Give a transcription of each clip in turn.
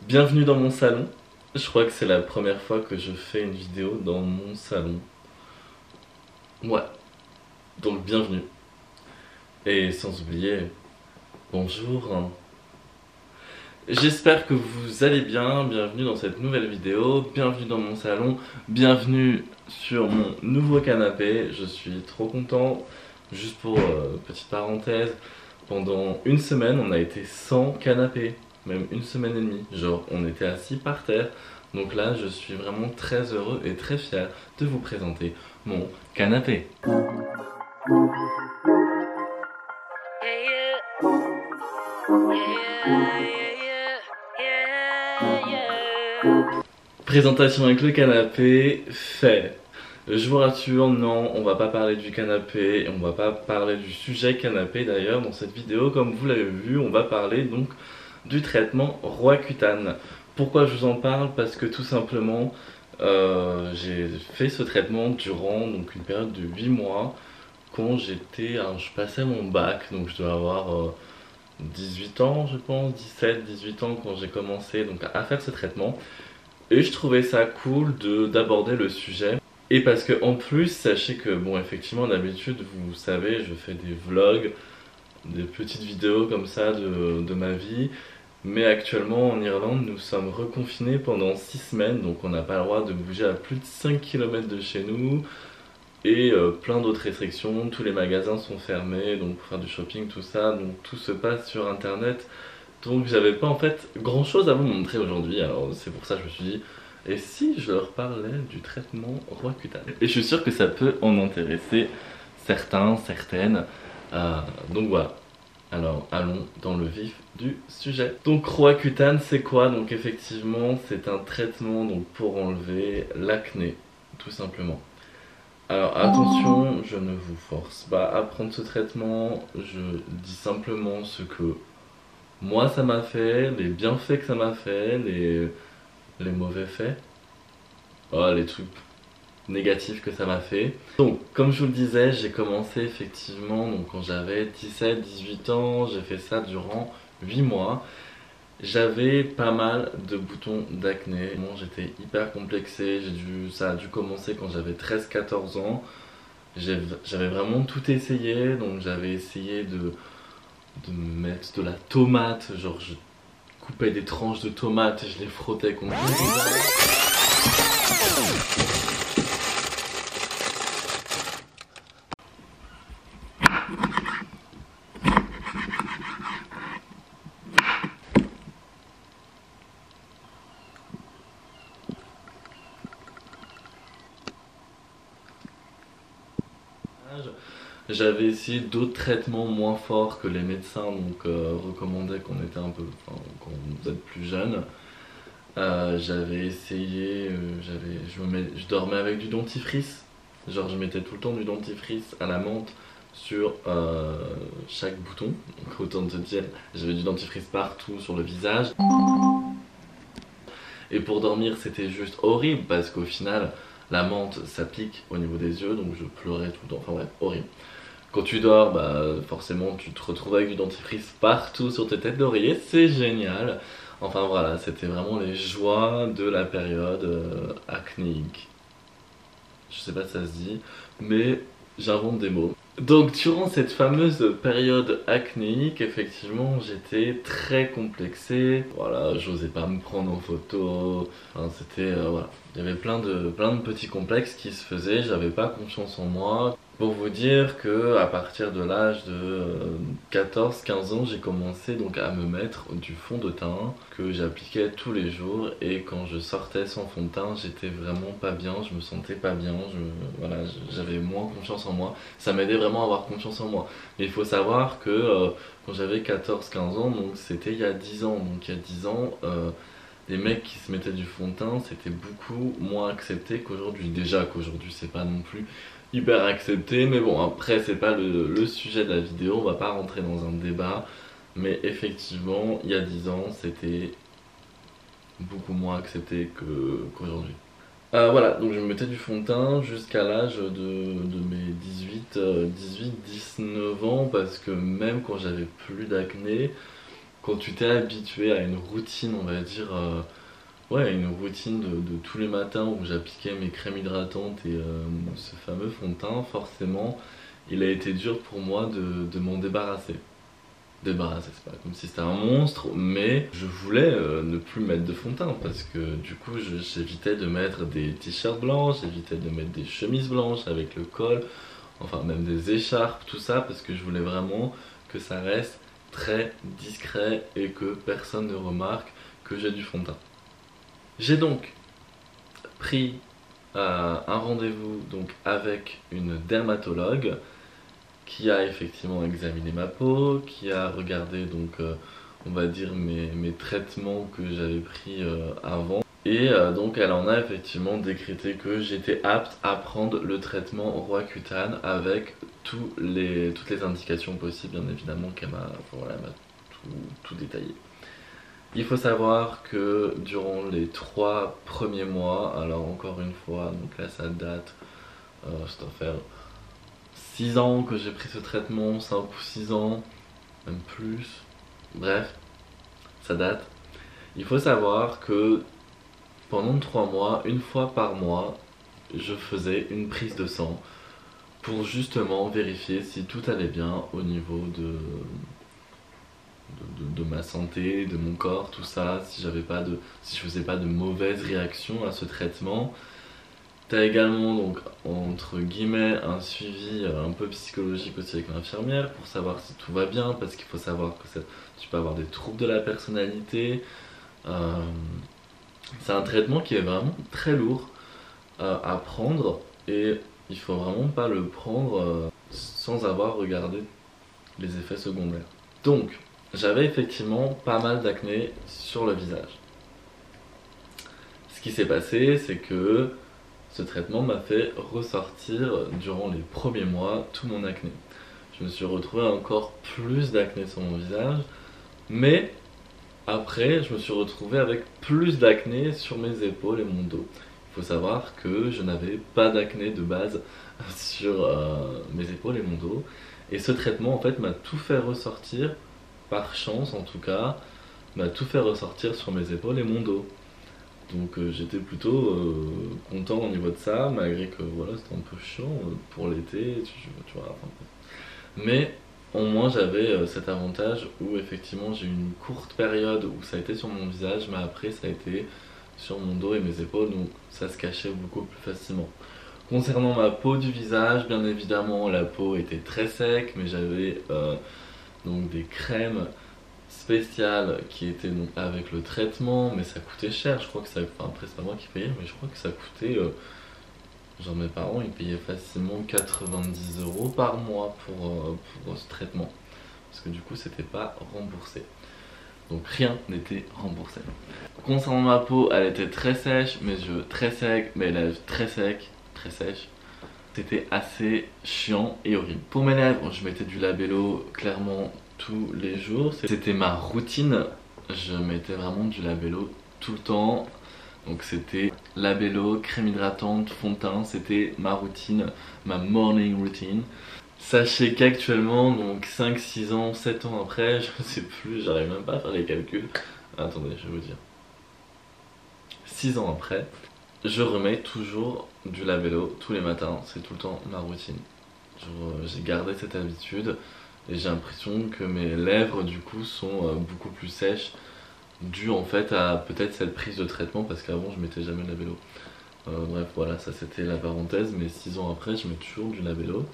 Bienvenue dans mon salon. Je crois que c'est la première fois que je fais une vidéo dans mon salon. Ouais, donc bienvenue. Et sans oublier, bonjour. J'espère que vous allez bien, bienvenue dans cette nouvelle vidéo, bienvenue dans mon salon, bienvenue sur mon nouveau canapé, je suis trop content. Juste pour petite parenthèse, pendant une semaine on a été sans canapé, même une semaine et demie, genre on était assis par terre. Donc là je suis vraiment très heureux et très fier de vous présenter mon canapé. Présentation avec le canapé, fait. Je vous rassure, non, on va pas parler du canapé, on va pas parler du sujet canapé d'ailleurs dans cette vidéo. Comme vous l'avez vu, on va parler donc du traitement Roaccutane. Pourquoi je vous en parle? Parce que tout simplement, j'ai fait ce traitement durant donc une période de 8 mois quand je passais mon bac, donc je dois avoir 18 ans je pense, 17-18 ans quand j'ai commencé donc à faire ce traitement. Et je trouvais ça cool d'aborder le sujet. Et parce que en plus, sachez que bon effectivement d'habitude vous savez je fais des vlogs, des petites vidéos comme ça de ma vie. Mais actuellement en Irlande nous sommes reconfinés pendant 6 semaines, donc on n'a pas le droit de bouger à plus de 5 km de chez nous. Et plein d'autres restrictions, tous les magasins sont fermés, donc pour faire du shopping, tout ça, donc tout se passe sur internet. Donc j'avais pas en fait grand chose à vous montrer aujourd'hui, alors c'est pour ça que je me suis dit, et si je leur parlais du traitement Roaccutane? Et je suis sûr que ça peut en intéresser certains, certaines, donc voilà. Alors allons dans le vif du sujet. Donc Roaccutane c'est quoi? Donc effectivement c'est un traitement donc, pour enlever l'acné, tout simplement. Alors attention, je ne vous force pas à prendre ce traitement, je dis simplement ce que moi ça m'a fait, les bienfaits que ça m'a fait, les mauvais faits, les trucs négatifs que ça m'a fait. Donc comme je vous le disais, j'ai commencé effectivement donc, quand j'avais 17-18 ans, j'ai fait ça durant 8 mois. J'avais pas mal de boutons d'acné, bon, j'étais hyper complexé, ça a dû commencer quand j'avais 13-14 ans. J'avais vraiment tout essayé, donc j'avais essayé de me mettre de la tomate, genre je coupais des tranches de tomates et je les frottais contre le visage. J'avais essayé d'autres traitements moins forts que les médecins donc recommandaient quand on était un peu, enfin, quand vous êtes plus jeune. J'avais essayé, je dormais avec du dentifrice, genre je mettais tout le temps du dentifrice à la menthe sur chaque bouton, donc autant te dire, j'avais du dentifrice partout sur le visage. Et pour dormir c'était juste horrible parce qu'au final la menthe s'applique au niveau des yeux, donc je pleurais tout le temps, enfin bref, horrible. Quand tu dors, bah forcément tu te retrouves avec du dentifrice partout sur tes têtes d'oreiller, c'est génial. Enfin voilà, c'était vraiment les joies de la période acnéique. Je sais pas si ça se dit, mais j'invente des mots. Donc durant cette fameuse période acnéique, effectivement j'étais très complexé. Voilà, j'osais pas me prendre en photo. Enfin, c'était voilà, il y avait plein de petits complexes qui se faisaient. J'avais pas confiance en moi. Pour vous dire que à partir de l'âge de 14-15 ans, j'ai commencé donc à me mettre du fond de teint que j'appliquais tous les jours, et quand je sortais sans fond de teint, j'étais vraiment pas bien, je me sentais pas bien, voilà, j'avais moins confiance en moi. Ça m'aidait vraiment à avoir confiance en moi. Mais il faut savoir que quand j'avais 14-15 ans, donc c'était il y a 10 ans, donc il y a 10 ans, les mecs qui se mettaient du fond de teint, c'était beaucoup moins accepté qu'aujourd'hui. Déjà qu'aujourd'hui c'est pas non plus hyper accepté, mais bon après c'est pas le sujet de la vidéo, on va pas rentrer dans un débat, mais effectivement il y a 10 ans c'était beaucoup moins accepté qu'aujourd'hui. Voilà, donc je me mettais du fond de teint jusqu'à l'âge de mes 18-19 ans, parce que même quand j'avais plus d'acné, quand tu t'es habitué à une routine, on va dire, ouais, une routine de tous les matins où j'appliquais mes crèmes hydratantes et ce fameux fond de teint, forcément, il a été dur pour moi de m'en débarrasser. Débarrasser, c'est pas comme si c'était un monstre, mais je voulais ne plus mettre de fond de teint parce que du coup, j'évitais de mettre des t-shirts blancs, j'évitais de mettre des chemises blanches avec le col, enfin même des écharpes, tout ça, parce que je voulais vraiment que ça reste très discret et que personne ne remarque que j'ai du fond de teint. J'ai donc pris un rendez-vous donc avec une dermatologue qui a effectivement examiné ma peau, qui a regardé donc on va dire mes traitements que j'avais pris avant. Et donc elle en a effectivement décrété que j'étais apte à prendre le traitement Roaccutane avec toutes les indications possibles, bien évidemment qu'elle m'a voilà, tout détaillé. Il faut savoir que durant les 3 premiers mois, alors encore une fois, donc là ça date, ça doit faire 6 ans que j'ai pris ce traitement, 5 ou 6 ans, même plus, bref, ça date. Il faut savoir que pendant 3 mois, une fois par mois, je faisais une prise de sang pour justement vérifier si tout allait bien au niveau de ma santé, de mon corps, tout ça, si je faisais pas de mauvaises réactions à ce traitement. T'as également donc entre guillemets un suivi un peu psychologique aussi avec l'infirmière pour savoir si tout va bien, parce qu'il faut savoir que tu peux avoir des troubles de la personnalité. Euh, c'est un traitement qui est vraiment très lourd à prendre et il faut vraiment pas le prendre sans avoir regardé les effets secondaires. Donc j'avais effectivement pas mal d'acné sur le visage. Ce qui s'est passé, c'est que ce traitement m'a fait ressortir durant les premiers mois tout mon acné. Je me suis retrouvé encore plus d'acné sur mon visage, mais après je me suis retrouvé avec plus d'acné sur mes épaules et mon dos. Il faut savoir que je n'avais pas d'acné de base sur mes épaules et mon dos. Et ce traitement en fait m'a tout fait ressortir, par chance en tout cas, m'a tout fait ressortir sur mes épaules et mon dos. Donc j'étais plutôt content au niveau de ça, malgré que voilà, c'était un peu chiant pour l'été, tu vois. Enfin, mais au moins j'avais cet avantage où effectivement j'ai eu une courte période où ça a été sur mon visage, mais après ça a été sur mon dos et mes épaules, donc ça se cachait beaucoup plus facilement. Concernant ma peau du visage, bien évidemment la peau était très sec, mais j'avais donc des crèmes spéciales qui étaient donc avec le traitement, mais ça coûtait cher. Je crois que ça, enfin après c'est pas moi qui payais, mais je crois que ça coûtait genre mes parents ils payaient facilement 90 € par mois pour ce traitement, parce que du coup c'était pas remboursé, donc rien n'était remboursé. Concernant ma peau, elle était très sèche, mes yeux très secs, mes lèvres très secs, très sèches. C'était assez chiant et horrible. Pour mes lèvres, je mettais du labello clairement tous les jours. C'était ma routine. Je mettais vraiment du labello tout le temps. Donc c'était labello, crème hydratante, fond de teint. C'était ma routine, ma morning routine. Sachez qu'actuellement, donc 5, 6 ans, 7 ans après, je sais plus, j'arrive même pas à faire les calculs. Attendez, je vais vous dire. 6 ans après, je remets toujours du labello tous les matins, c'est tout le temps ma routine. J'ai gardé cette habitude et j'ai l'impression que mes lèvres du coup sont beaucoup plus sèches, dû en fait à peut-être cette prise de traitement, parce qu'avant je mettais jamais de labello. Bref voilà, ça c'était la parenthèse, mais 6 ans après je mets toujours du labello.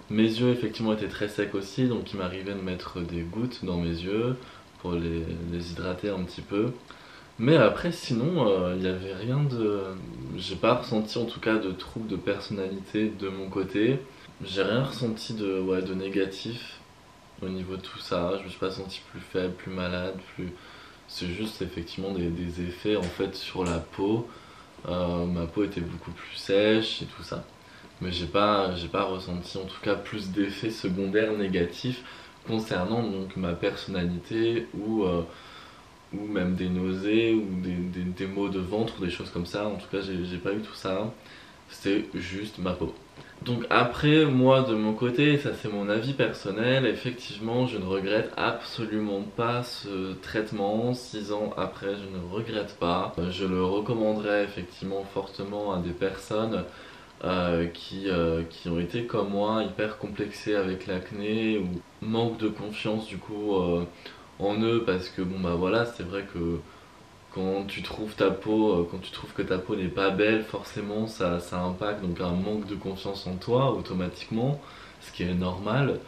Mes yeux effectivement étaient très secs aussi, donc il m'arrivait de mettre des gouttes dans mes yeux pour les hydrater un petit peu. Mais après sinon il n'y avait rien de... J'ai pas ressenti en tout cas de trouble de personnalité de mon côté. J'ai rien ressenti de négatif au niveau de tout ça. Je me suis pas senti plus faible, plus malade, plus... C'est juste effectivement des effets en fait sur la peau. Ma peau était beaucoup plus sèche et tout ça. Mais j'ai pas ressenti en tout cas plus d'effets secondaires négatifs concernant donc ma personnalité ou même des nausées ou des maux de ventre ou des choses comme ça. En tout cas j'ai pas eu tout ça, c'était juste ma peau. Donc après, moi de mon côté, ça c'est mon avis personnel, effectivement je ne regrette absolument pas ce traitement, 6 ans après je ne regrette pas. Je le recommanderais effectivement fortement à des personnes qui ont été comme moi hyper complexées avec l'acné ou manque de confiance du coup en eux parce que bon bah voilà c'est vrai que quand tu trouves ta peau, quand tu trouves que ta peau n'est pas belle, forcément ça impacte donc un manque de confiance en toi automatiquement, ce qui est normal.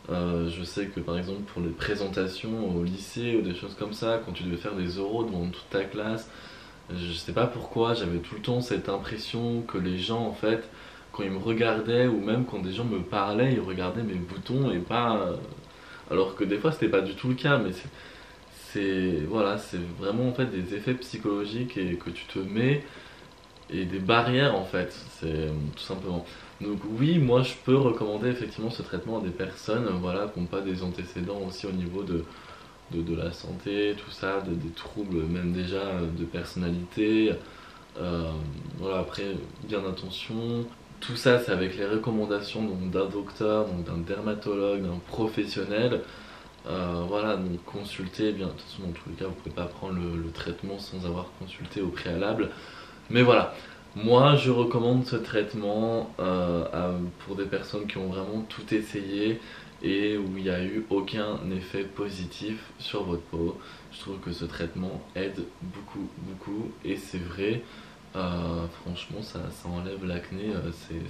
Je sais que par exemple pour les présentations au lycée ou des choses comme ça, quand tu devais faire des oraux devant toute ta classe, je sais pas pourquoi, j'avais tout le temps cette impression que les gens en fait, quand ils me regardaient ou même quand des gens me parlaient, ils regardaient mes boutons et pas... alors que des fois c'était pas du tout le cas, mais voilà, c'est vraiment en fait des effets psychologiques et que tu te mets et des barrières en fait, c'est tout simplement. Donc oui, moi je peux recommander effectivement ce traitement à des personnes voilà, qui n'ont pas des antécédents aussi au niveau de la santé, tout ça, des troubles même déjà de personnalité. Voilà, après, bien attention. Tout ça, c'est avec les recommandations donc d'un docteur, donc d'un dermatologue, d'un professionnel. Voilà, donc consultez, bien, de toute façon, dans tous les cas, vous pouvez pas prendre le traitement sans avoir consulté au préalable. Mais voilà, moi je recommande ce traitement pour des personnes qui ont vraiment tout essayé et où il n'y a eu aucun effet positif sur votre peau. Je trouve que ce traitement aide beaucoup, beaucoup et c'est vrai, franchement ça enlève l'acné,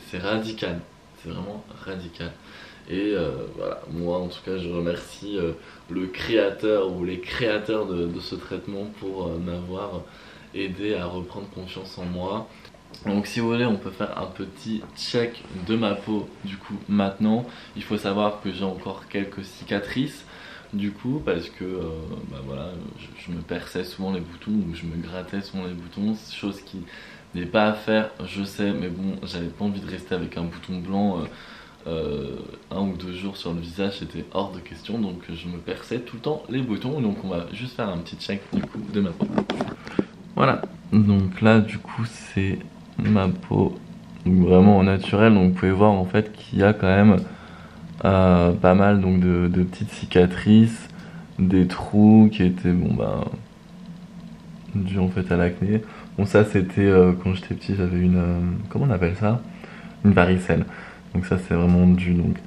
c'est radical, c'est vraiment radical. Et voilà, moi en tout cas je remercie le créateur ou les créateurs de ce traitement pour m'avoir aidé à reprendre confiance en moi. Donc si vous voulez on peut faire un petit check de ma peau du coup maintenant. Il faut savoir que j'ai encore quelques cicatrices du coup parce que bah voilà, je me perçais souvent les boutons ou je me grattais souvent les boutons, chose qui n'est pas à faire je sais, mais bon j'avais pas envie de rester avec un bouton blanc 1 ou 2 jours sur le visage, c'était hors de question, donc je me perçais tout le temps les boutons. Donc on va juste faire un petit check du coup de ma peau. Voilà, donc là du coup c'est ma peau vraiment au naturel, donc vous pouvez voir en fait qu'il y a quand même pas mal donc de petites cicatrices, des trous qui étaient bon bah dus en fait à l'acné. Bon ça c'était quand j'étais petit, j'avais une comment on appelle ça, une varicelle. Donc ça c'est vraiment dû donc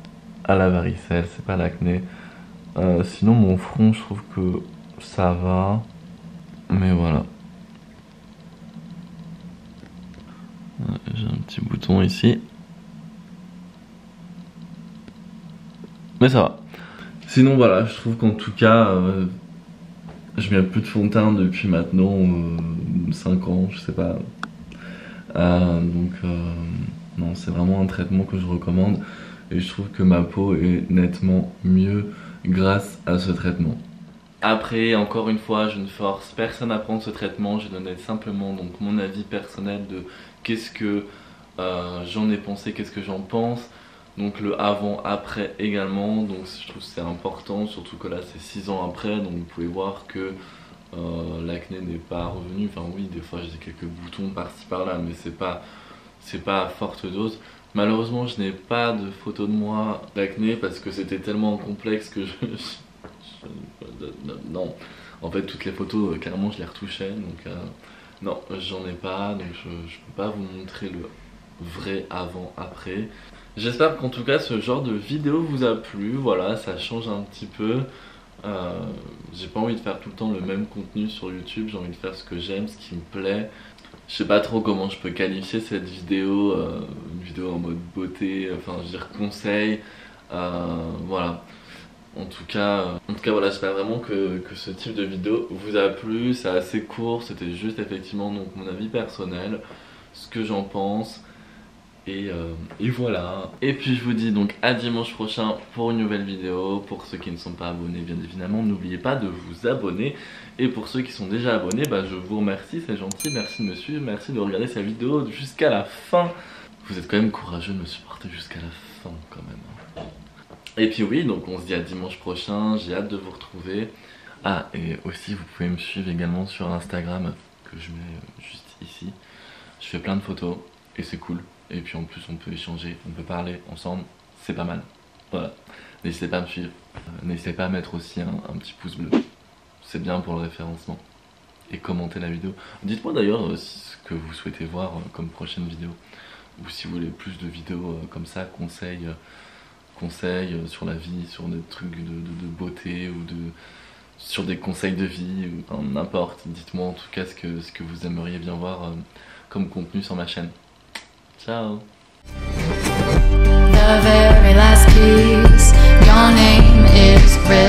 à la varicelle, c'est pas l'acné. Sinon mon front je trouve que ça va, mais voilà. J'ai un petit bouton ici. Mais ça va. Sinon voilà, je trouve qu'en tout cas, je mets plus de fond de teint depuis maintenant 5 ans, je sais pas. Donc non, c'est vraiment un traitement que je recommande. Et je trouve que ma peau est nettement mieux grâce à ce traitement. Après, encore une fois, je ne force personne à prendre ce traitement, je donnais simplement donc mon avis personnel de qu'est-ce que j'en ai pensé, qu'est-ce que j'en pense. Donc le avant-après également, donc je trouve que c'est important, surtout que là c'est 6 ans après, donc vous pouvez voir que l'acné n'est pas revenu. Enfin oui, des fois j'ai quelques boutons par-ci par-là, mais c'est pas à forte dose. Malheureusement, je n'ai pas de photo de moi d'acné parce que c'était tellement complexe que non, en fait toutes les photos carrément je les retouchais donc non j'en ai pas, donc je peux pas vous montrer le vrai avant après. J'espère qu'en tout cas ce genre de vidéo vous a plu, voilà ça change un petit peu. J'ai pas envie de faire tout le temps le même contenu sur YouTube, j'ai envie de faire ce que j'aime, ce qui me plaît. Je sais pas trop comment je peux qualifier cette vidéo, une vidéo en mode beauté, enfin je veux dire conseil, voilà. En tout cas voilà, j'espère vraiment que ce type de vidéo vous a plu, c'est assez court, c'était juste effectivement donc mon avis personnel, ce que j'en pense, et voilà. Et puis je vous dis donc à dimanche prochain pour une nouvelle vidéo. Pour ceux qui ne sont pas abonnés bien évidemment, n'oubliez pas de vous abonner. Et pour ceux qui sont déjà abonnés, bah je vous remercie, c'est gentil, merci de me suivre, merci de regarder cette vidéo jusqu'à la fin. Vous êtes quand même courageux de me supporter jusqu'à la fin quand même. Et puis oui, donc on se dit à dimanche prochain, j'ai hâte de vous retrouver. Ah, et aussi vous pouvez me suivre également sur Instagram, que je mets juste ici. Je fais plein de photos, et c'est cool. Et puis en plus on peut échanger, on peut parler ensemble, c'est pas mal. Voilà, n'hésitez pas à me suivre, n'hésitez pas à mettre aussi un petit pouce bleu, c'est bien pour le référencement. Et commenter la vidéo. Dites-moi d'ailleurs ce que vous souhaitez voir comme prochaine vidéo. Ou si vous voulez plus de vidéos comme ça, conseils sur la vie, sur des trucs de beauté ou sur des conseils de vie, ou n'importe. Dites-moi en tout cas ce que vous aimeriez bien voir comme contenu sur ma chaîne. Ciao. The very last piece, your name is written.